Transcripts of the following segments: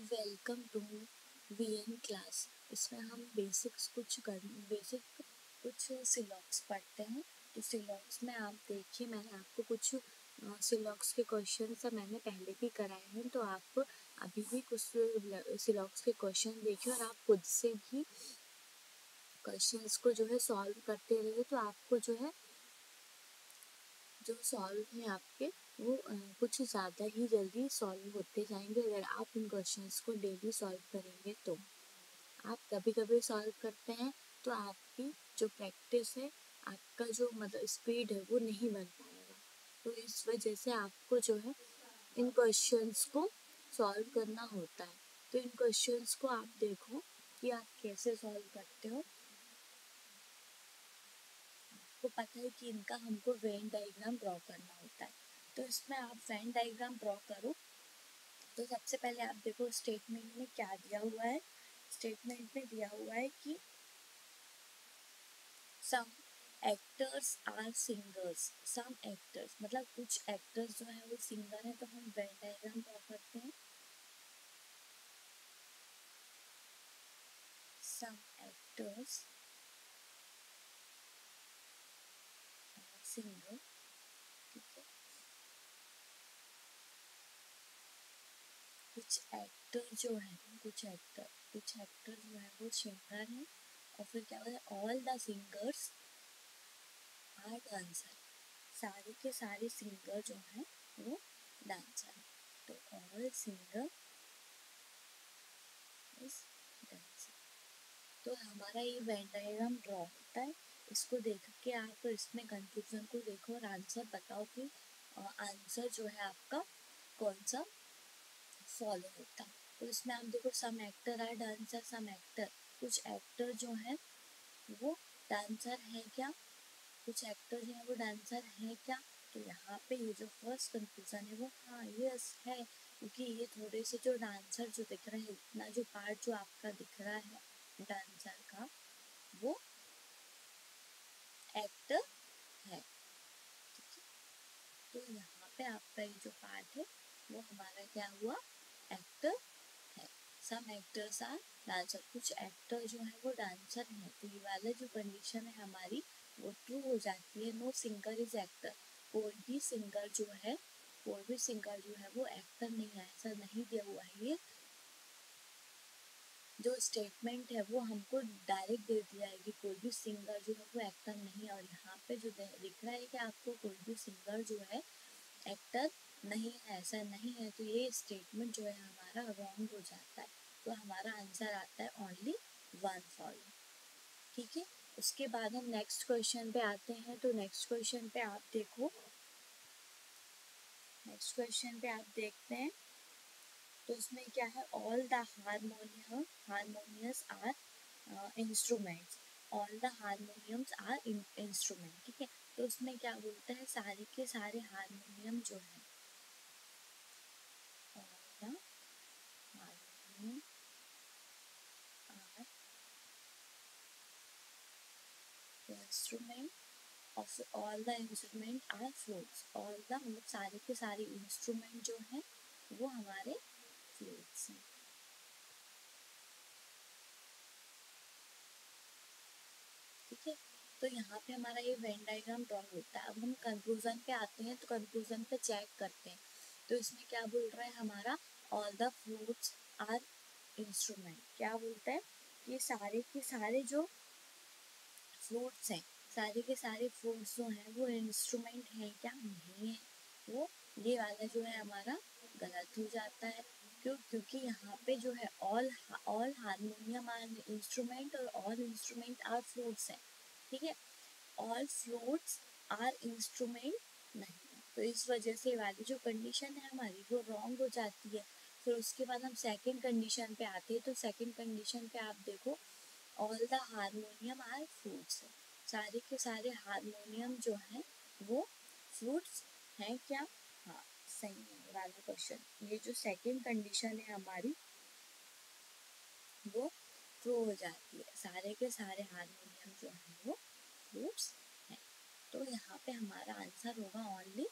Welcome to VN class. इसमें हम basic कुछ सिलॉक्स पढ़ते हैं। तो सिलॉक्स में आप देखिए, मैंने आपको कुछ सिलॉक्स के क्वेश्चन मैंने पहले भी कराए हैं, तो आप अभी भी कुछ सिलॉक्स के क्वेश्चन देखिए और आप खुद से भी क्वेश्चंस को जो है सॉल्व करते रहिए। तो आपको जो है जो सॉल्व है आपके वो कुछ ज़्यादा ही जल्दी सॉल्व होते जाएंगे अगर आप इन क्वेश्चंस को डेली सॉल्व करेंगे। तो आप कभी कभी सॉल्व करते हैं तो आपकी जो प्रैक्टिस है, आपका जो मतलब स्पीड है वो नहीं बन पाएगा। तो इस वजह से आपको जो है इन क्वेश्चंस को सॉल्व करना होता है। तो इन क्वेश्चंस को आप देखो कि आप कैसे सॉल्व करते हो। आपको पता है कि इनका हमको वेन डायग्राम ड्रॉ करना होता है। तो इसमें आप वेन डायग्राम ड्रॉ करो। तो सबसे पहले आप देखो स्टेटमेंट में क्या दिया हुआ है। स्टेटमेंट में दिया हुआ है कि some actors are singers. Some actors मतलब कुछ एक्टर्स जो है वो सिंगर है, तो हम वेन डायग्राम ड्रॉ करते हैं। सम एक्टर्स आर सिंगर, ठीक है। कुछ एक्टर जो है वो सिंगर है। और फिर क्या होता है, all the singers are dancer. सारे के सारे सिंगर जो हैं वो डांसर है। तो ऑल सिंगर इज डांसर। तो हमारा ये वेन डायग्राम ड्रॉ होता है। इसको देख के आप इसमें कंफ्यूजन को देखो और आंसर बताओ कि आंसर जो है आपका कौन सा फॉलो होता है। तो इसमें आप देखो सम actor are dancer. Some actor, कुछ एक्टर जो है वो डांसर है क्या, कुछ एक्टर जो है वो डांसर है क्या। तो यहाँ पे ये जो फर्स्ट कंफ्यूजन है वो हाँ यस है, क्योंकि ये थोड़े से जो डांसर जो दिख रहे हैं, इतना जो पार्ट जो आपका दिख रहा है डांसर का वो एक्टर है, ठीक है। तो यहाँ पे आपका ये जो पार्ट है वो हमारा क्या हुआ, एक्टर है। सम एक्टर्स आर डांसर, कुछ एक्टर जो है वो डांसर है। तो ये वाला जो कंडीशन है हमारी वो ट्रू हो जाती है। नो सिंगर इज एक्टर, कोई भी सिंगर जो है वो एक्टर नहीं है, ऐसा नहीं दिया हुआ है। ये जो स्टेटमेंट है वो हमको डायरेक्ट दे दिया है कि कोई भी सिंगर जो है वो एक्टर नहीं है। और यहाँ पे जो दिख रहा है कि आपको कोई भी सिंगर जो है एक्टर नहीं है, ऐसा नहीं है। तो ये स्टेटमेंट जो है हमारा रॉन्ग हो जाता है। तो हमारा आंसर आता है ओनली वन फॉलो, ठीक है। उसके बाद हम नेक्स्ट क्वेश्चन पे आते हैं। तो नेक्स्ट क्वेश्चन पे आप देखो, नेक्स्ट क्वेश्चन पे आप देखते हैं। तो इसमें क्या है, all the harmonious are instruments. All the harmoniums are instrument, ठीक है। तो उसमें क्या बोलता है, सारे के सारे हारमोनियम जो है, all the harmonium are instrument of all the instrument are flutes. All the मतलब सारे के सारे इंस्ट्रूमेंट जो हैं वो हमारे फ्लूट्स हैं, ठीक है। तो यहाँ पे हमारा ये वेन डायग्राम ड्रॉ होता है। अब हम कंक्लूजन पे आते हैं। तो कंक्लूजन पे चेक करते हैं। तो इसमें क्या बोल रहा है हमारा, all the flutes are instrument. क्या बोलता है, ये सारे के सारे जो फ्लूट्स हैं, सारे के सारे फ्लूट्स जो हैं वो इंस्ट्रूमेंट हैं क्या, नहीं है। वो ये वाला जो है हमारा गलत हो जाता है। क्यों, क्योंकि यहाँ पे जो है ऑल हारमोनियम आर इंस्ट्रूमेंट और ऑल इंस्ट्रूमेंट आर फ्लूट्स हैं, ठीक है। ऑल फ्लूट्स आर इंस्ट्रूमेंट नहीं है। तो इस वजह से वाली जो कंडीशन है हमारी वो रॉन्ग हो जाती है। फिर उसके बाद हम सेकंड कंडीशन पे आते हैं। तो सेकंड कंडीशन पे आप देखो, all the harmonium are flutes है। सारे के सारे हारमोनियम जो हैं वो फ्लूट्स हैं क्या, हाँ सही है वाला क्वेश्चन। ये जो सेकंड कंडीशन है हमारी वो ट्रू हो जाती है। सारे के सारे हारमोनियम जो हैं वो फ्लूट्स हैं। तो यहाँ पे हमारा आंसर होगा ओनली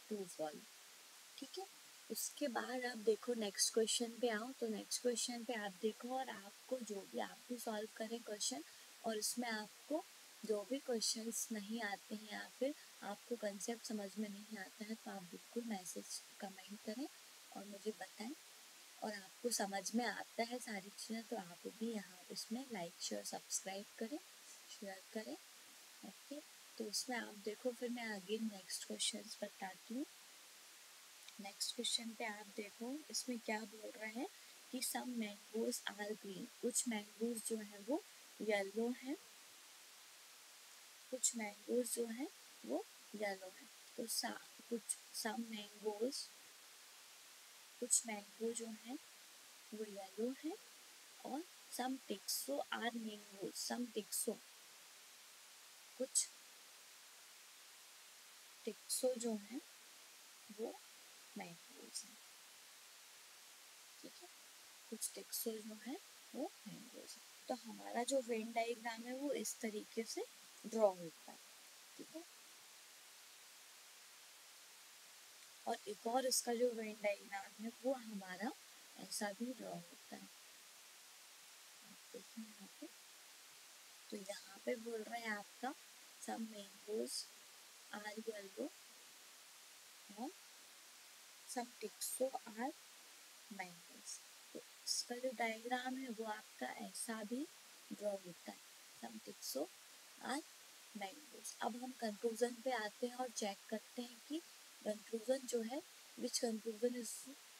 ट्रू फॉल्स, ठीक है। उसके बाद आप देखो नेक्स्ट क्वेश्चन पे आओ, तो नेक्स्ट क्वेश्चन पे आप देखो और आपको जो भी आप भी सॉल्व करें क्वेश्चन, और इसमें आपको जो भी क्वेश्चंस नहीं आते हैं या फिर आपको कंसेप्ट समझ में नहीं आता है तो आप बिल्कुल मैसेज कमेंट करें और मुझे बताएं। और आपको समझ में आता है सारी चीज़ें तो आप भी यहाँ इसमें लाइक शेयर सब्सक्राइब करें, शेयर करें। ओके, तो इसमें आप देखो, फिर मैं आगे नेक्स्ट क्वेश्चन बताती हूँ। नेक्स्ट क्वेश्चन पे आप देखो, इसमें क्या बोल रहे हैं कि सम मैंगोज आर ग्रीन, कुछ मैंगोज जो है वो येलो है, कुछ मैंगोज जो है वो येलो है। तो कुछ सम मैंगोज, कुछ मैंगो जो है वो येलो है, और सम टिक्सो आर मैंगोज, सम टिक्सो, कुछ टिक्सो जो है वो मैंगोज है। ठीक है, कुछ टिक्सो जो है वो मैंगोज है। तो हमारा जो वेन डायग्राम है वो इस तरीके से ड्रॉ होता है। ठीक है, और एक और इसका जो वेन डायग्राम है वो हमारा ऐसा भी ड्रॉ होता है। देखिए यहाँ पे, तो यहाँ पे बोल रहे हैं आपका सम मैंगोज आर येलो और सम टिक्सो आर मैंगोज। तो इसका जो डायग्राम है वो आपका ऐसा भी ड्रॉ होता है, सम टिक्सो आर मैंगोज। अब हम कंक्लूजन पे आते हैं और चेक करते हैं कि कंक्लूजन जो है विच कंक्लूजन इज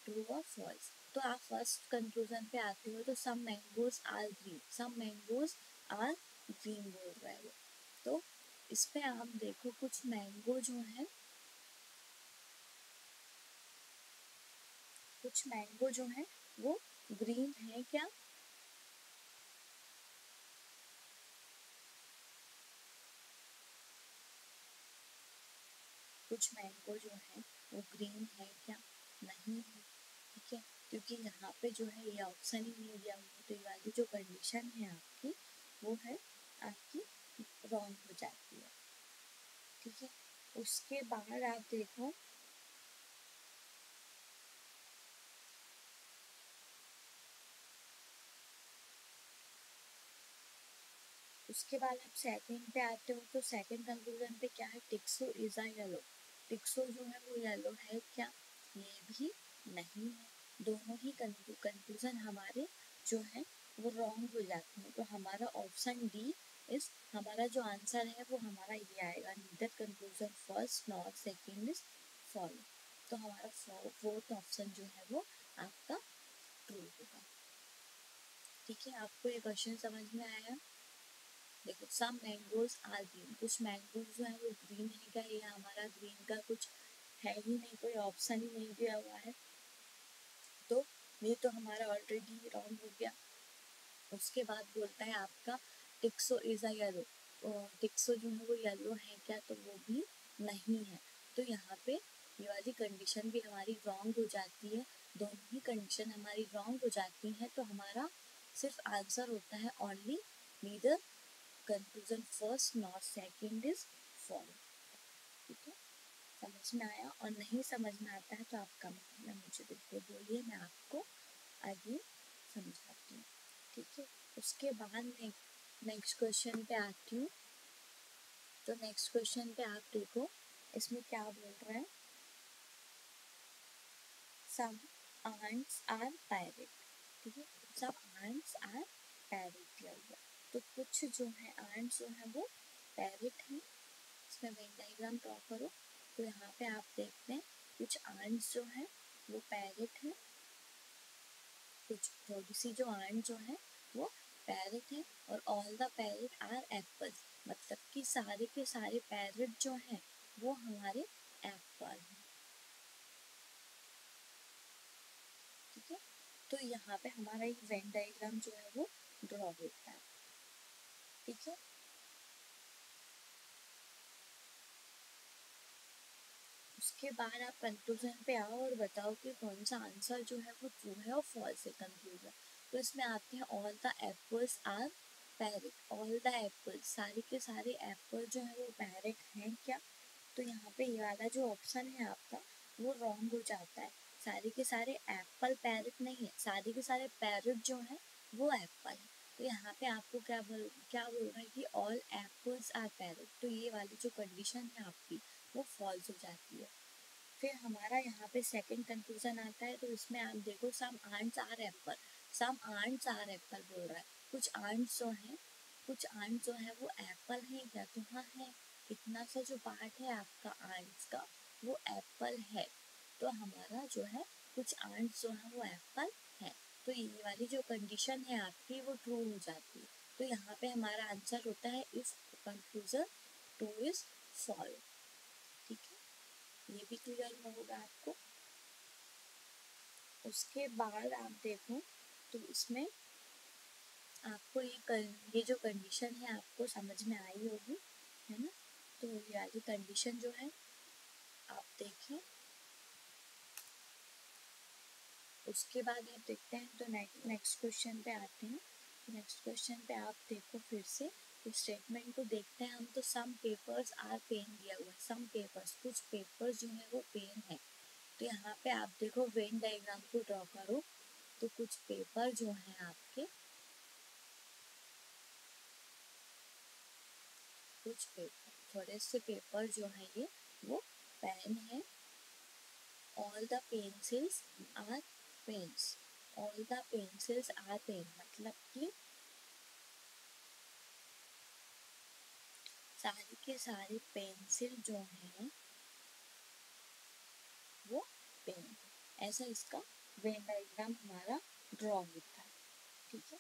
ट्रू और फॉल्स। तो आप फर्स्ट कंक्लूजन पे आते हो, तो some mangoes are green, some mangoes are green बोल रहा है वो। तो इस पे आप देखो, कुछ मैंगो जो है, कुछ मैंगो जो है वो ग्रीन है क्या, कुछ मैंगो जो है वो ग्रीन है क्या, नहीं है। ठीक है, क्योंकि यहाँ पे जो है ये ऑप्शन ही नहीं दिया हुआ, तो ये वाली जो कंडीशन है आपकी वो है आपकी रॉन्ग हो जाती है। ठीक है, उसके बाद आप देखो, उसके बाद आप सेकंड पे आते हो, तो सेकंड कंक्लूजन पे क्या है, टिक्सो इज अ येलो, टिक्सो जो है वो येलो है क्या, ये भी नहीं है। दोनों ही कंक्लूजन हमारे जो है वो रॉन्ग हो जाते हैं। तो हमारा ऑप्शन डी इस हमारा जो आंसर है वो हमारा ये आएगा, neither conclusion first nor second is follow. तो हमारा फोर्थ ऑप्शन जो है वो आपका ट्रू होगा। ठीक है, आपको ये क्वेश्चन समझ में आया। देखो, सम मैंगोज आर ग्रीन, कुछ मैंगोज जो है वो ग्रीन है क्या, ये हमारा ग्रीन का कुछ है ही नहीं, कोई ऑप्शन ही नहीं दिया हुआ है, तो ये तो हमारा ऑलरेडी रॉन्ग हो गया। उसके बाद बोलता है आपका टिक्सो इज अ येलो, टिक्सो जो है वो येलो है क्या, तो वो भी नहीं है। तो यहाँ पे ये वाली कंडीशन भी हमारी रॉन्ग हो जाती है, दोनों ही कंडीशन हमारी रॉन्ग हो जाती हैं। तो हमारा सिर्फ आंसर होता है only neither conclusion first not second is follow. ठीक है, समझ में आया? और नहीं समझ में आता है तो आप कमेंट में मुझे बिल्कुल बोलिए, मैं आपको आगे समझाती हूँ। ठीक है, उसके बाद नेक्स्ट क्वेश्चन पे आती हूँ। तो नेक्स्ट क्वेश्चन पे आप देखो, इसमें क्या बोल रहे हैं, सम ants आर पैरेट। ठीक है, सम ants आर पैरेट दिया हुआ, तो कुछ जो है ants जो है वो पैरेट है। इसमें वेन डायग्राम ड्रॉ करो, तो यहाँ पे आप देखते हैं कुछ ants जो है वो पैरेट है, कुछ थोड़ी सी जो ant जो है वो पैरेट है, और all the parrot are apples, मतलब कि सारे के सारे पैरेट जो हैं वो हमारे एप्पल हैं। ठीक है, तो यहाँ पे हमारा एक वेन डायग्राम जो है वो ड्रॉ होता है। ठीक है, उसके बाद आप कंक्लूजन पे आओ और बताओ कि कौन सा आंसर जो है वो ट्रू है और फॉल्स है कंक्लूजन। तो इसमें आते हैं all the apples are parrot, all the apple, सारे के सारे एप्पल जो है वो पैरेट हैं क्या, तो यहाँ पे ये वाला जो ऑप्शन है आपका वो रॉन्ग हो जाता है। सारे के सारे एप्पल पैरट नहीं है, सारे के सारे पैरट जो है वो एप्पल है। तो यहाँ पे आपको क्या बोल रहा है कि ऑल एप्पल्स आर पैरट, तो ये वाली जो कंडीशन है आपकी वो फॉल्स हो जाती है। फिर हमारा यहाँ पे सेकंड कंक्लूजन आता है, तो इसमें आप देखो some ants are apple, some ants are apple बोल रहा है, कुछ आंट्स जो है वो एप्पल है क्या, तो हाँ है, इतना सा जो पार्ट है आपका आंट्स का वो एप्पल है। तो हमारा जो है कुछ आंट्स जो है वो एप्पल है, तो ये वाली जो कंडीशन है आपकी वो ट्रू हो जाती है। तो यहाँ पे हमारा आंसर होता है if conclusion two is false. ठीक है, ये भी क्लियर होगा आपको। उसके बाद आप देखो तो इसमें आपको ये जो कंडीशन है आपको समझ में आई होगी, है ना। तो ये वाली कंडीशन जो है आप देखें, उसके बाद आप देखते हैं तो नेक्स्ट क्वेश्चन पे आते हैं। नेक्स्ट क्वेश्चन पे आप देखो फिर से उस स्टेटमेंट को देखते हैं हम। तो सम पेपर्स आर पेन दिया हुआ है, सम पेपर्स, कुछ पेपर्स जो है वो पेन है। तो यहाँ पे आप देखो वेन डायग्राम को ड्रॉ करो, तो कुछ पेपर जो है आपके, कुछ पेपर, थोड़े से पेपर जो है ये वो पेन है। All the pencils are pens, all the pencils are pen, मतलब कि सारी के सारे पेंसिल जो है वो पेन है। ऐसा इसका वेन डायग्राम हमारा ड्रॉ होता है। ठीक है,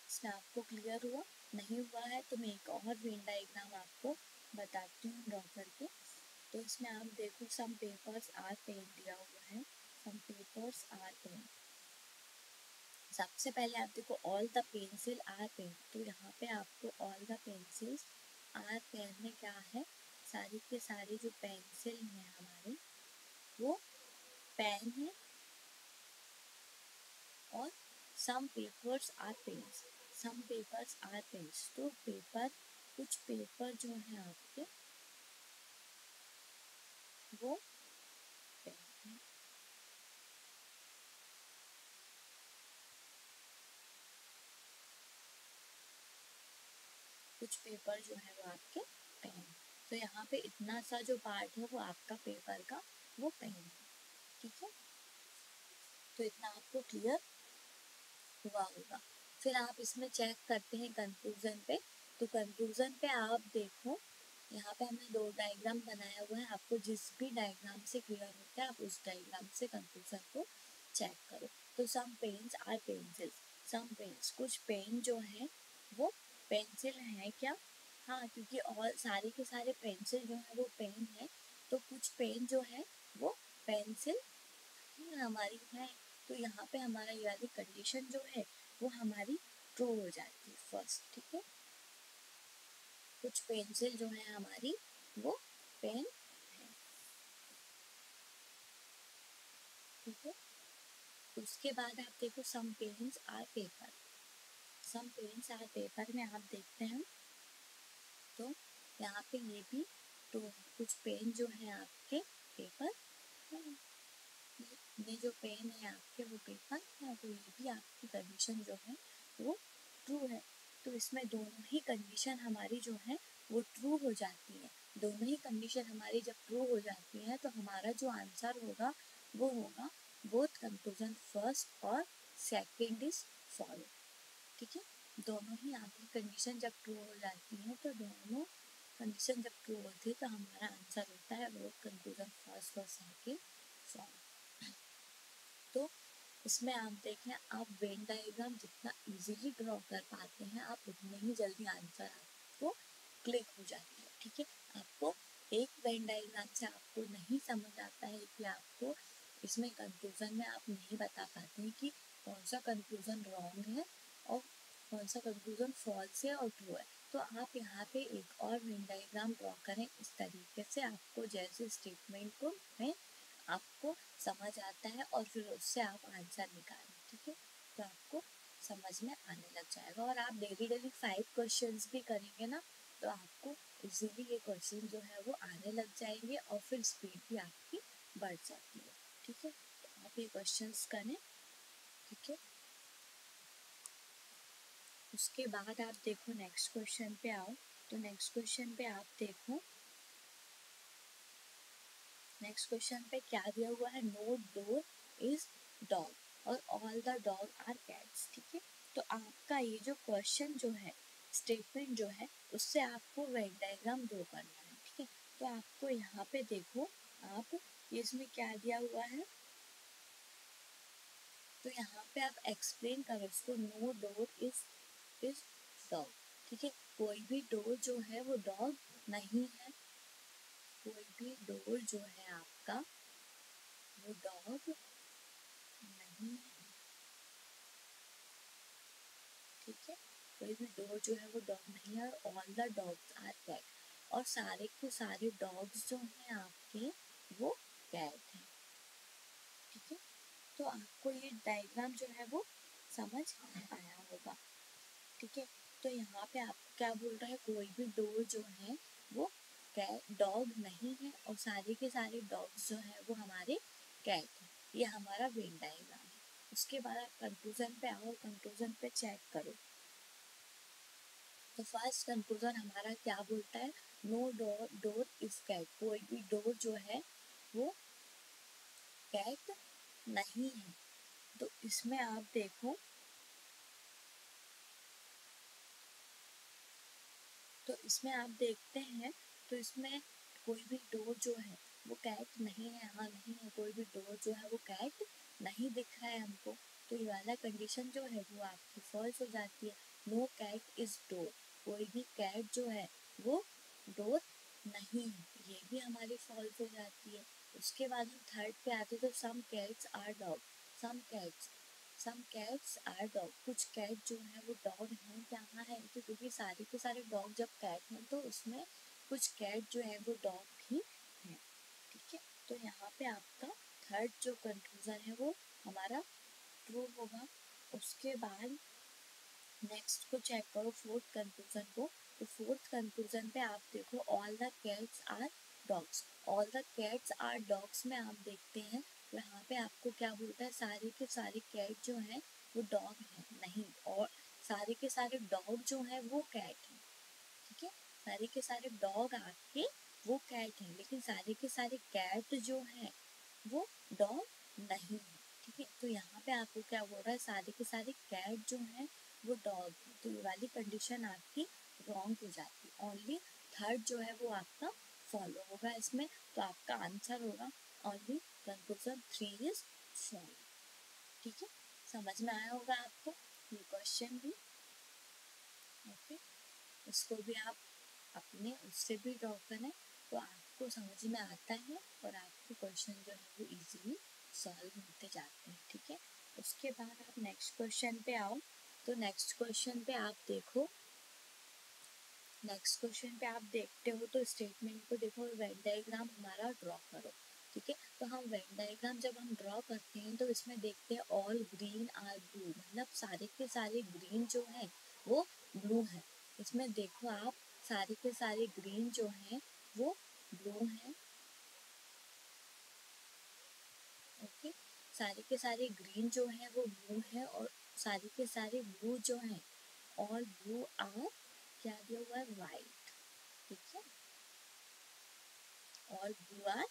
इसमें आपको क्लियर हुआ? नहीं हुआ है तो मैं एक और वेन डायग्राम आपको बताती हूँ ड्रॉ करके। तो इसमें आप देखो सम पेपर्स आर पेन दिया हुआ है, सम पेपर्स आर पेन। सबसे पहले आप देखो all the pencil are pen, तो यहाँ पे आपको all the pencils are pen में क्या है, सारी के सारी जो पेंसिल है हमारी वो पेन है। और some papers are pens, some papers are pens, तो पेपर, कुछ पेपर जो है आपके वो पेन है। कुछ पेपर जो है वो आपके पेन, तो यहाँ पे इतना सा जो पार्ट है वो आपका पेपर का वो पेन है। ठीक है, तो इतना आपको क्लियर हुआ होगा। फिर आप इसमें चेक करते हैं कंक्लूजन पे। तो कंक्लूजन पे आप देखो यहाँ पे हमने दो डायग्राम बनाया हुआ है, आपको जिस भी डायग्राम से क्लियर होता है आप उस डायग्राम से कंक्लूजन को चेक करो। तो some pens are pencils, some pens, कुछ पेन जो है वो पेंसिल है क्या, हाँ, क्योंकि और सारे के सारे पेंसिल जो है वो पेन है, तो कुछ पेन जो है वो पेंसिल हमारी है। तो यहाँ पे हमारा ये वाली कंडीशन जो है वो हमारी ट्रू हो जाती है फर्स्ट। ठीक है, कुछ पेंसिल जो है हमारी वो पेन है। ठीक है, उसके बाद आप देखो some pens are paper, some pens are paper में आप देखते हैं तो यहाँ पे ये भी तो कुछ पेन जो है आपके पेपर है, ये जो पेन है आपके वो पेपर है, तो ये भी आपकी कंडीशन जो है वो ट्रू है। तो इसमें दोनों ही कंडीशन हमारी जो है वो ट्रू हो जाती है। दोनों ही कंडीशन हमारी जब ट्रू हो जाती है तो हमारा जो आंसर होगा वो होगा बोथ कंक्लूजन फर्स्ट और सेकंड इज फॉलो। ठीक है, दोनों ही आपकी कंडीशन जब ट्रू हो जाती है तो दोनों कंडीशन जब ट्रू होती है तो हमारा आंसर होता है बोथ कंक्लूजन फर्स्ट और सेकंड फॉलो। तो इसमें आप देखें, आप वेन डायग्राम जितना इजीली ड्रॉ कर पाते हैं आप उतने ही जल्दी आंसर आपको क्लिक हो जाती है। ठीक है, आपको एक वेन डायग्राम से आपको नहीं समझ आता है कि आपको इसमें कंक्लूजन में आप नहीं बता पाते हैं कि कौन सा कंक्लूजन रॉन्ग है और कौन सा कंक्लूजन फॉल्स है और ट्रू है, तो आप यहाँ पे एक और वेन डायग्राम ड्रॉ करें इस तरीके से, आपको जैसे स्टेटमेंट को में आपको समझ आता है और फिर उससे आप आंसर निकालें। ठीक है, तो आपको समझ में आने लग जाएगा। और आप डेली 5 क्वेश्चंस भी करेंगे ना तो आपको इजीली ये क्वेश्चन जो है वो आने लग जाएंगे और फिर स्पीड भी आपकी बढ़ जाती है। ठीक है, तो आप ये क्वेश्चंस करें। ठीक है, उसके बाद आप देखो नेक्स्ट क्वेश्चन पे आओ। तो नेक्स्ट क्वेश्चन पे आप देखो, नेक्स्ट क्वेश्चन पे क्या दिया हुआ है, नो डोर इज डॉग और all the dog are cats. ठीक है, तो आपका ये जो क्वेश्चन जो है, स्टेटमेंट जो है, उससे आपको वेन डायग्राम ड्रॉ करना है। ठीक है, तो आपको यहाँ पे देखो आप, इसमें क्या दिया हुआ है, तो यहाँ पे आप एक्सप्लेन करो इसको, नो डोर इज डॉग। ठीक है, कोई भी डोर जो है वो डॉग नहीं है, कोई भी डोर जो है आपका वो डॉग नहीं है। ठीक है, कोई भी डोर जो है वो डॉग नहीं है, और all the dogs are cat, और सारे के सारे डॉग्स जो हैं आपके वो कैट हैं। ठीक है, तो आपको ये डायग्राम जो है वो समझ आया होगा। ठीक है, तो यहाँ पे आप क्या बोल रहे हैं, कोई भी डोर जो है वो कैट डॉग नहीं है, और सारे के सारे डॉग्स जो है वो हमारे कैट हैं। ये हमारा वेन डायग्राम है। उसके बाद आप कंक्लूजन पे आओ, कंक्लूजन पे चेक करो। तो फर्स्ट कंक्लूजन हमारा क्या बोलता है, नो डोर इज कैट, कोई भी डोर जो है वो कैट नहीं है। तो इसमें आप देखो, तो इसमें आप देखते हैं, तो इसमें कोई भी डोर जो है वो कैट नहीं है, हाँ नहीं है, कोई भी डोर जो है वो कैट नहीं दिख रहा है हमको। तो ये वाला कंडीशन जो है वो आपकी फॉल्स हो जाती है। नो कैट इज डोर, कोई भी कैट जो है वो डोर नहीं है, ये भी हमारी फॉल्स हो जाती है। उसके बाद हम थर्ड पे आते तो some cats are dog, some cats are dog, कुछ कैट जो है वो डॉग हैं, क्या है, क्योंकि सारे के सारे डॉग जब कैट हैं तो उसमें कुछ कैट जो है वो डॉग भी हैं। ठीक है, तो यहाँ पे आपका थर्ड जो कंक्लूजन है वो हमारा ट्रू होगा। उसके बाद नेक्स्ट को चेक करो, फोर्थ कंक्लूजन को। तो फोर्थ कंक्लूजन पे आप देखो, all the cats are dogs, all the cats are dogs में आप देखते हैं यहाँ पे आपको क्या बोलता है, सारे के सारे कैट जो हैं वो डॉग हैं नहीं, और सारे के सारे डॉग जो हैं वो कैट हैं। ठीक है, सारे के सारे डॉग आपके वो कैट हैं, लेकिन सारे के सारे कैट जो हैं वो डॉग नहीं है। ठीक है, तो यहाँ पे आपको क्या बोल रहा है, सारे के सारे कैट जो हैं वो डॉग है, तो ये वाली कंडीशन आपकी रॉन्ग हो जाती है। ओनली थर्ड जो है वो आपका फॉलो होगा इसमें, तो आपका आंसर होगा ओनली कंक्लूजन 3 इज फॉलो। ठीक है, समझ में आया होगा आपको ये क्वेश्चन भी। ओके, इसको भी आप अपने उससे भी ड्रॉ करें तो आपको समझ में आता है, और आपके क्वेश्चन जो है वो इजीली सॉल्व होते जाते हैं। ठीक है, उसके बाद आप नेक्स्ट क्वेश्चन पे आओ। तो नेक्स्ट क्वेश्चन पे आप देखो, नेक्स्ट क्वेश्चन पे आप देखते हो तो स्टेटमेंट को देखो, वेन डायग्राम हमारा ड्रॉ करो। ठीक है, तो हम वेन डायग्राम जब हम ड्रॉ करते हैं तो इसमें देखते हैं ऑल ग्रीन आर ब्लू, मतलब सारे के सारे ग्रीन जो है वो ब्लू है। इसमें देखो आप, सारे के सारे ग्रीन जो हैं वो ब्लू हैं। ओके, सारे के सारे ग्रीन जो है वो ब्लू है, और सारे के सारे ब्लू जो हैं, और ब्लू आर क्या दिया हुआ है, वाइट। ठीक है, और ब्लू आर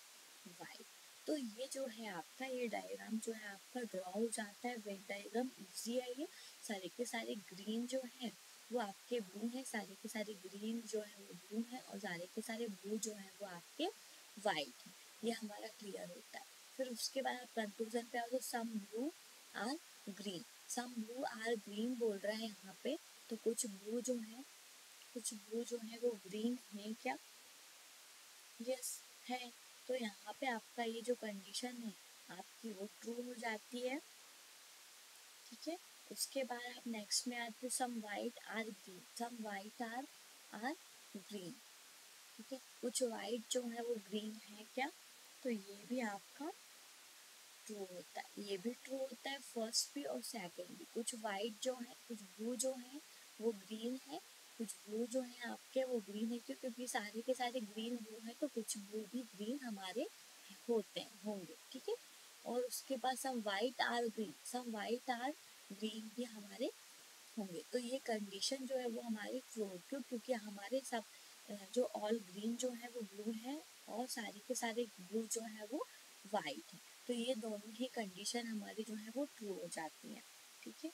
वाइट। तो ये जो है आपका, ये डायग्राम जो है आपका ड्रॉ हो जाता है। वेन डायग्राम इजी है ये, सारे के सारे ग्रीन जो है वो आपके ब्लू है, सारे के सारे ग्रीन जो है वो ब्लू है, और सारे के सारे ब्लू जो है वो आपके वाइट है। ये हमारा क्लियर होता है। फिर उसके बाद आप कंक्लूजन पे आओ, तो some blue are green, some blue are green बोल रहा है यहाँ पे, तो कुछ ब्लू जो है, कुछ ब्लू जो है वो ग्रीन है क्या, यस है। तो यहाँ पे आपका ये जो कंडीशन है आपकी वो ट्रू हो जाती है। ठीक है, उसके बाद आप नेक्स्ट में आते हो, some white are green, some white are green. ठीक है, कुछ वाइट जो है वो ग्रीन है क्या, तो ये भी आपका ट्रू होता है, ये भी ट्रू होता है, फर्स्ट भी और सेकंड भी। कुछ वाइट जो है, कुछ ब्लू जो है वो ग्रीन है, कुछ ब्लू जो है आपके वो ग्रीन है, क्यों, क्योंकि सारे के सारे ग्रीन ब्लू है, तो कुछ ब्लू भी ग्रीन हमारे होते हैं होंगे, ठीक है। और उसके बाद some white are green, some white are green भी हमारे होंगे। तो ये कंडीशन जो है वो हमारी ट्रू क्यों, क्योंकि हमारे सब जो ऑल ग्रीन जो है वो ब्लू है और सारे के सारे ब्लू जो है वो वाइट है। तो ये दोनों ही कंडीशन हमारी जो है वो ट्रू हो जाती है, ठीक है।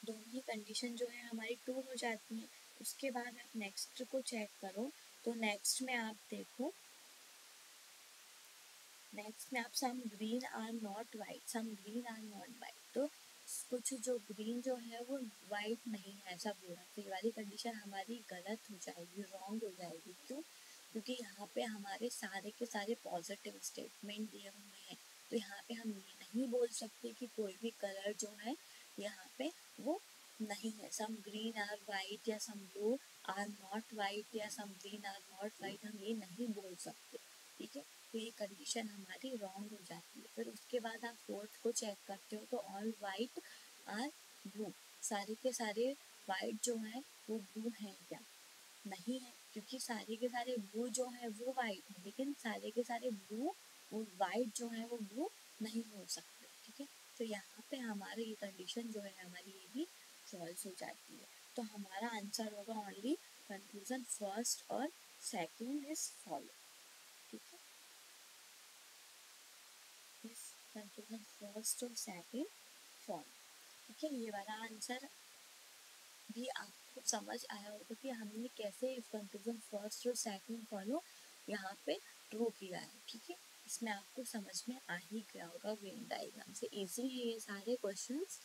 दोनों ही कंडीशन जो है हमारी ट्रू हो जाती है। उसके बाद आप नेक्स्ट को चेक करो। तो नेक्स्ट में आप देखो, नेक्स्ट में आप some green are not white, some green are not white, तो कुछ जो ग्रीन जो है वो वाइट नहीं है ऐसा बोला। तो ये वाली कंडीशन हमारी गलत हो जाएगी, रॉन्ग हो जाएगी। क्यों, क्योंकि यहाँ पे हमारे सारे के सारे पॉजिटिव स्टेटमेंट दिए हुए हैं। तो यहाँ पे हम ये नहीं बोल सकते कि कोई भी कलर जो है यहाँ पे वो नहीं है। सम ग्रीन आर वाइट या some blue are not white या some green are not white, हम ये नहीं बोल सकते, ठीक है। तो ये कंडीशन हमारी रॉन्ग हो जाती है। फिर उसके बाद आप फोर्थ को चेक करते हो तो ऑल वाइट आर ब्लू, सारे के सारे वाइट जो है वो ब्लू हैं क्या, नहीं है, क्योंकि सारे के सारे ब्लू जो है वो वाइट है, लेकिन सारे के सारे ब्लू वो वाइट जो है वो ब्लू नहीं हो सकते, ठीक है। तो यहाँ पे हमारी ये कंडीशन जो है हमारी ये भी फॉल्स हो जाती है। तो हमारा आंसर होगा ओनली कंक्लूजन फर्स्ट और सेकंड इज फॉलो, ठीक है। इस कंक्लूजन फर्स्ट और सेकंड फॉलो, ठीक है। ये वाला आंसर भी आपको समझ आया होगा कि हमने कैसे इस कंक्लूजन फर्स्ट और सेकंड फॉलो यहाँ पे ट्रू किया है, ठीक है। इसमें आपको समझ में आ ही गया होगा वेन डायग्राम से, इजी है ये सारे क्वेश्चंस।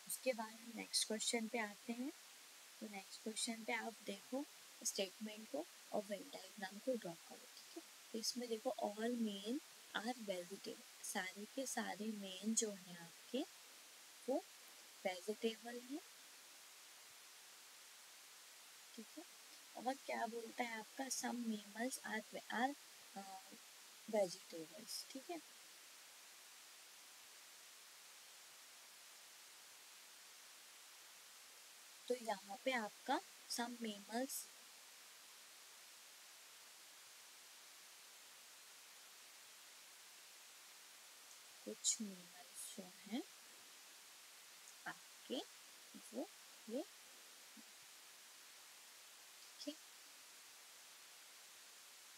उसके बाद हम नेक्स्ट क्वेश्चन पे आते हैं। तो नेक्स्ट क्वेश्चन पे आप देखो स्टेटमेंट को और वेन डायग्राम को ड्रॉ करो, ठीक है। तो इसमें देखो ऑल मेन आर वेजिटेबल, सारे के सारे मेन जो हैं आपके वो वेजिटेबल हैं, ठीक है। और क्या बोलता है आपका सम मेमल्स आर वेजिटेबल्स, ठीक है। तो यहाँ पे आपका सम मेमल्स कुछ मेमल्स जो हैं आपके वो ये, ठीक है,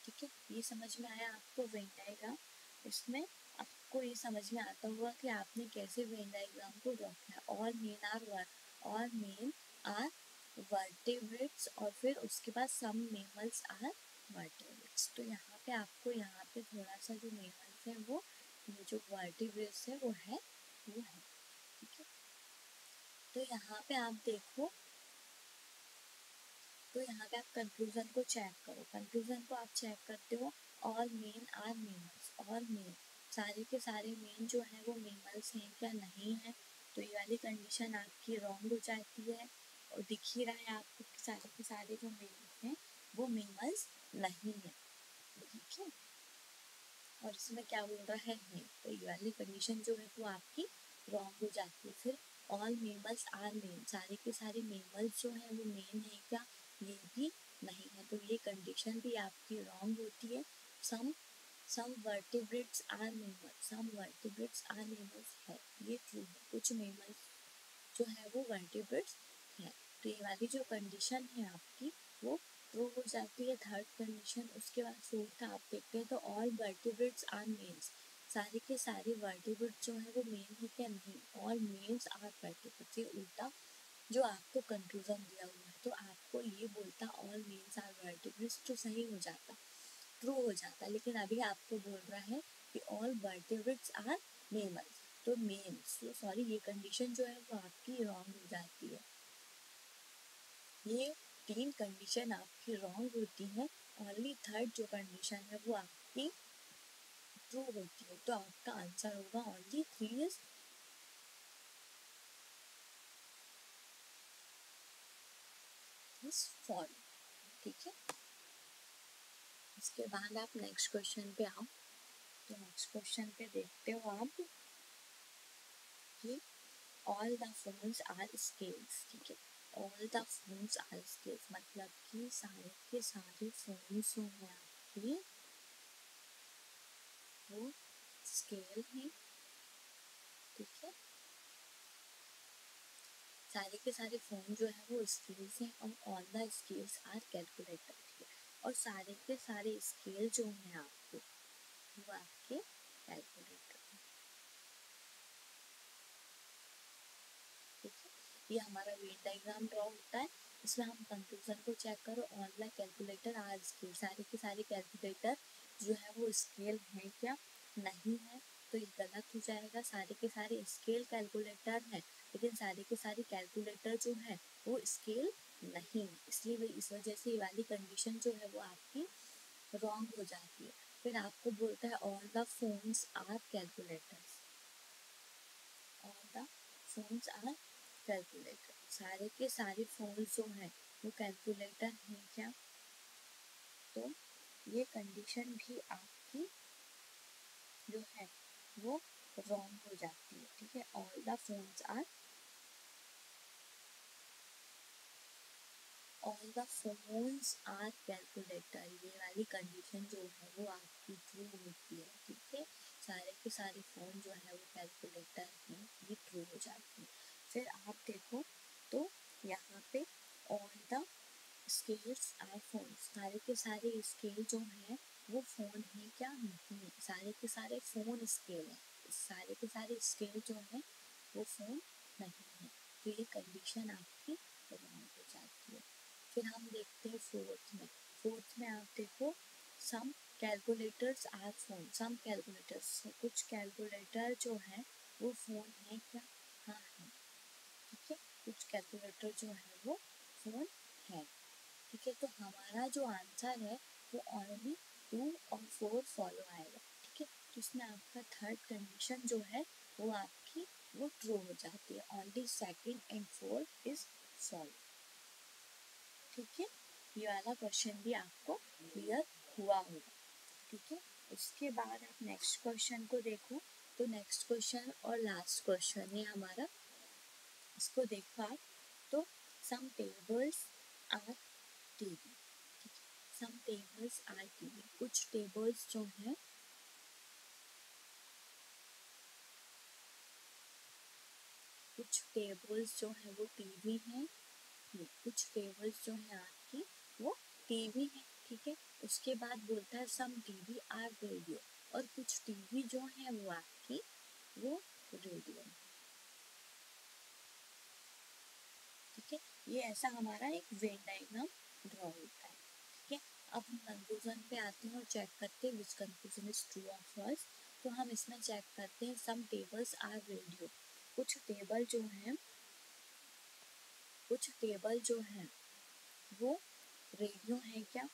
ठीक है। ये समझ में आया आपको वेन डायग्राम। इसमें आपको ये समझ में आता होगा कि आपने कैसे वेन डायग्राम को ड्रॉ किया। ऑल मेन आर वर्टेब्रेट्स और फिर उसके बाद सम मेमल्स आर वर्टेब्रेट्स। तो यहाँ पे आपको यहाँ पे थोड़ा सा जो मेमल्स है वो ये जो वर्टेब्रेट्स है वो है, ठीक है। तो यहाँ पे आप देखो, तो यहाँ पे आप कंक्लूजन को चेक करो। कंक्लूजन को आप चेक करते हो all men are mammals, all men सारे के सारे मेन जो है वो मेमल्स हैं क्या, नहीं है। तो ये वाली कंडीशन आपकी रॉन्ग हो जाती है और दिख ही रहा है आपको कि सारे के सारे जो मेमल्स हैं वो मेमल्स नहीं है, ठीक है। और इसमें क्या बोल रहा है, तो ये वाली कंडीशन जो है वो आपकी रॉन्ग हो जाती है। फिर ऑल मेमल्स आर मेन, सारे के सारे मेमल्स जो हैं वो मेन है क्या, ये भी नहीं है। तो ये कंडीशन भी आपकी रॉन्ग होती है। Some vertebrates are mammals, some vertebrates are mammals है, ये ट्रू है, कुछ मेमल्स जो है वो वर्टिब्रेट्स है। तो ये वाली जो कंडीशन है आपकी वो ट्रू हो जाती है, थर्ड कंडीशन। उसके बाद फोर्थ आप देखते हैं तो ऑल वर्टिब्रेट्स आर मेन्स, सारे के सारे वर्टिब्रेट्स जो है वो मेन है क्या, नहीं, ऑल मेन्स आर वर्टिब्रेट्स। ये उल्टा जो आपको कंक्लूजन दिया हुआ है, तो आपको ये बोलता ऑल मेन्स आर वर्टिब्रेट्स तो सही हो जाता, ट्रू हो जाता, लेकिन अभी आपको बोल रहा है कि ऑल वर्टिब्रेट्स आर मेमल्स, तो मेन्स, तो सॉरी ये कंडीशन जो है वो आपकी रॉन्ग हो जाती है। ये तीन कंडीशन आपकी रॉन्ग होती है, ओनली थर्ड जो कंडीशन है वो आपकी ट्रू होती है। तो आपका आंसर होगा ओनली 3 इज फॉल्स, ठीक है। इसके बाद आप नेक्स्ट क्वेश्चन पे आओ। तो नेक्स्ट क्वेश्चन पे देखते हो आप कि all the phones are scales, ठीक है। All the phones are scales मतलब कि सारे के सारे फोन्स जो हैं आपके वो स्केल है, ठीक है। सारे के सारे फोन जो है वो स्केल्स हैं और all the scales are calculator, ठीक है। और सारे के सारे स्केल जो हैं आपके वो आपके कैलकुलेटर, ठीक है। ये हमारा वेन डायग्राम ड्रॉ होता है, इसमें हम कंक्लूजन को चेक करो, all the calculator are scale, सारे के सारे कैलकुलेटर जो है वो स्केल है क्या, नहीं है, तो ये गलत हो जाएगा। सारे के सारे स्केल कैलकुलेटर हैं लेकिन सारे के सारे कैलकुलेटर जो है वो स्केल नहीं है, इसलिए इस वजह से ये वाली कंडीशन जो है वो आपकी रॉन्ग हो जाती है। फिर आपको बोलता है all the phones are calculators, all the phones are calculator, सारे के सारे फोन जो हैं वो कैलकुलेटर हैं क्या, तो ये कंडीशन भी आपकी जो है वो रॉन्ग हो जाती है, ठीक है। All the phones are, all the phones are calculator, ये वाली कंडीशन जो है वो आपकी ट्रू होती है, ठीक है। सारे के सारे फोन जो है वो कैलकुलेटर हैं, ये ट्रू हो जाती है। फिर आप देखो तो यहाँ पे all the scales are phone, सारे के सारे स्केल जो हैं वो फोन है क्या, नहीं, सारे के सारे फोन स्केल हैं, सारे के सारे स्केल जो हैं वो फोन नहीं है, तो ये कंडीशन आपकी रॉन्ग हो जाती है। फिर हम देखते हैं फोर्थ में, फोर्थ में आप देखो some calculators are phone, some calculators, कुछ कैलकुलेटर जो है वो फोन है क्या, हाँ है, ठीक है। कुछ कैलकुलेटर जो है वो फोन है, ठीक है। तो हमारा जो आंसर है वो ओनली 2 और 4 फॉलो आएगा, ठीक है। तो इसमें आपका थर्ड कंडीशन जो है वो आपकी वो ट्रू हो जाती है, only second and fourth is false, ठीक है। ये वाला क्वेश्चन भी आपको क्लियर हुआ होगा, ठीक है। उसके बाद आप नेक्स्ट क्वेश्चन को देखो, तो नेक्स्ट क्वेश्चन और लास्ट क्वेश्चन है हमारा, इसको देखो आप, तो some tables are TV, some tables are TV, कुछ टेबल्स जो हैं कुछ टेबल्स जो है वो टीवी हैं, कुछ टेबल्स जो है आपकी वो टीवी है, ठीक है। उसके बाद बोलता है सम टीवी आर रेडियो, और कुछ टीवी जो है वो आपकी वो रेडियो है, ठीक है। ये ऐसा हमारा एक वेन डायग्राम ड्रॉ होता है, ठीक है। अब हम कंक्लूजन पे आते हैं और चेक करते हैं विच कंक्लूजन इज ट्रू और फॉल्स। तो हम इसमें चेक करते हैं सम टेबल्स आर रेडियो, कुछ टेबल जो हैं, कुछ टेबल जो हैं वो रेडियो है क्या,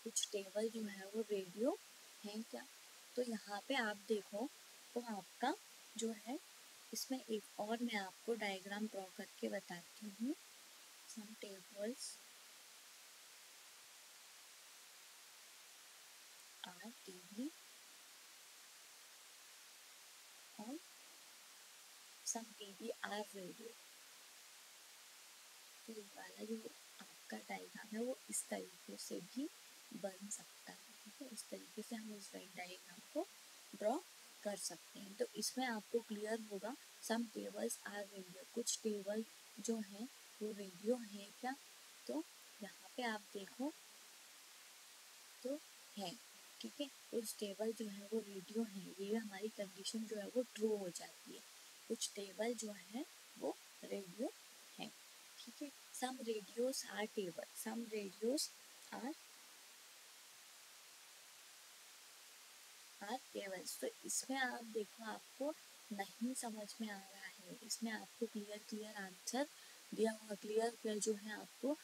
कुछ टेबल जो है वो रेडियो है क्या। तो यहाँ पे आप देखो तो आपका जो है इसमें एक और मैं आपको डायग्राम ड्रॉ करके बताती हूँ, सम टेबल्स आर टीवी और सम टीवी आर रेडियो। तो ये वाला जो आपका डायग्राम है वो इस तरीके से भी बन सकता है, ठीक है। इस तरीके से हम इस डायग्राम को ड्रॉ कर सकते हैं। तो इसमें आपको क्लियर होगा सम टेबल्स आर रेडियो, कुछ टेबल जो हैं वो रेडियो है क्या, तो यहाँ पे आप देखो तो है, ठीक है। कुछ टेबल जो है वो रेडियो है, ये हमारी कंडीशन जो है वो ट्रू हो जाती है, कुछ टेबल जो है वो रेडियो है, ठीक है। Some radios are table, some radios are tables. तो इसमें आप देखो आपको नहीं समझ में आ रहा है, इसमें आपको क्लियर आंसर दिया हुआ, क्लियर जो है आपको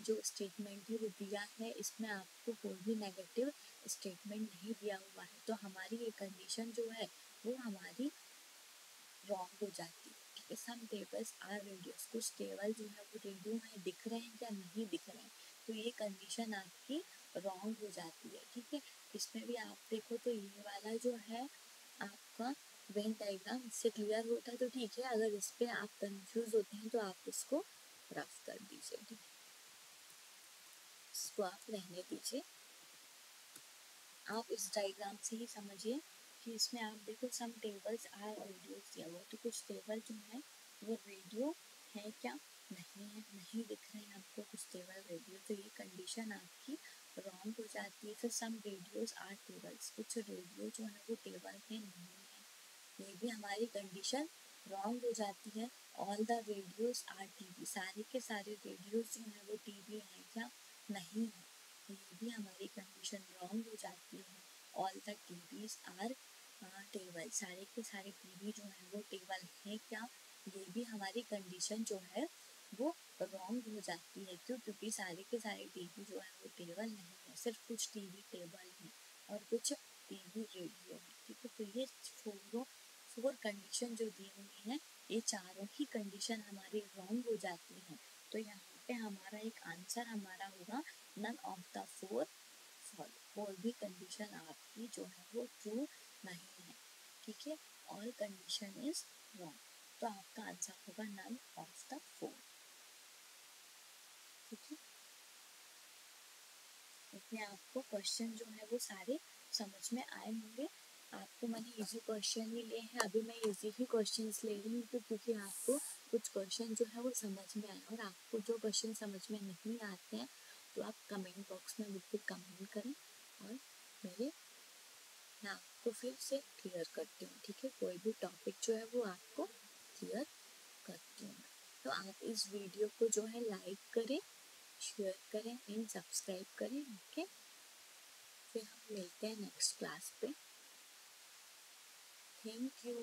जो स्टेटमेंट है वो दिया है, इसमें आपको कोई भी नेगेटिव स्टेटमेंट नहीं दिया हुआ है, तो हमारी ये कंडीशन जो है वो हमारी रॉन्ग हो जाती है, ठीक है। सम टेबल्स आर रेडियोस, कुछ टेबल जो है वो रेडियो में दिख रहे हैं या नहीं दिख रहे हैं, तो ये कंडीशन आपकी रॉन्ग हो जाती है, ठीक है। इसमें भी आप देखो तो ये वाला जो है आपका वेन डायग्राम इससे क्लियर होता है, तो ठीक है। अगर इस पर आप कंफ्यूज होते हैं तो आप इसको रफ कर दीजिए, ठीक है। इसको आप रहने दीजिए। आप इस डायग्राम से ही समझिए कि इसमें आप देखो सम टेबल्स आर रेडियोस दिया हुआ, तो कुछ टेबल जो है वो रेडियो है क्या, नहीं है, नहीं दिख रहे हैं आपको कुछ टेबल रेडियो, तो ये कंडीशन आपकी रॉन्ग हो जाती है। फिर सम रेडियोस आर टेबल्स, कुछ रेडियो जो है वो टेबल में नहीं है, ये भी हमारी कंडीशन रॉन्ग हो जाती है। All the radios are TV, सारे के सारे रेडियोस जो है वो टीवी हैं क्या, नहीं है, ये भी हमारी कंडीशन रॉन्ग हो जाती है। All the TVs are table, सारे के सारे टीवी जो है वो टेबल है क्या, ये भी हमारी कंडीशन जो है वो रॉन्ग हो जाती है। क्यों, क्योंकि सारे के सारे टीवी जो है वो टेबल नहीं है, सिर्फ कुछ टीवी टेबल है और कुछ टीवी रेडियो है। ठीक है, तो ये फोर कंडीशन जो दी हुई है, ये चारों ही कंडीशन हमारी रॉन्ग हो जाती हैं। तो यहाँ पे हमारा एक आंसर हमारा होगा none of the four follow, कोई भी कंडीशन आपकी जो है वो ट्रू नहीं है। ठीक है, ऑल कंडीशन इज रॉन्ग, तो आपका आंसर होगा नन ऑफ द फोर। ठीक है, इसमें आपको क्वेश्चन जो है वो सारे समझ में आए होंगे। आपको मैंने इजी क्वेश्चन ही लिए हैं, अभी मैं इजी ही क्वेश्चंस ले रही हूँ, क्योंकि आपको कुछ क्वेश्चन जो है वो समझ में आए, और आपको जो क्वेश्चन समझ में नहीं आते हैं तो आप कमेंट बॉक्स में बिल्कुल कमेंट करें और मैं आपको फिर से क्लियर करती हूँ। ठीक है, कोई भी टॉपिक जो है वो आपको क्लियर करती हूँ। तो आप इस वीडियो को जो है लाइक करें, शेयर करें एंड सब्सक्राइब करें। ओके, फिर हम मिलते हैं नेक्स्ट क्लास पे। Thank you.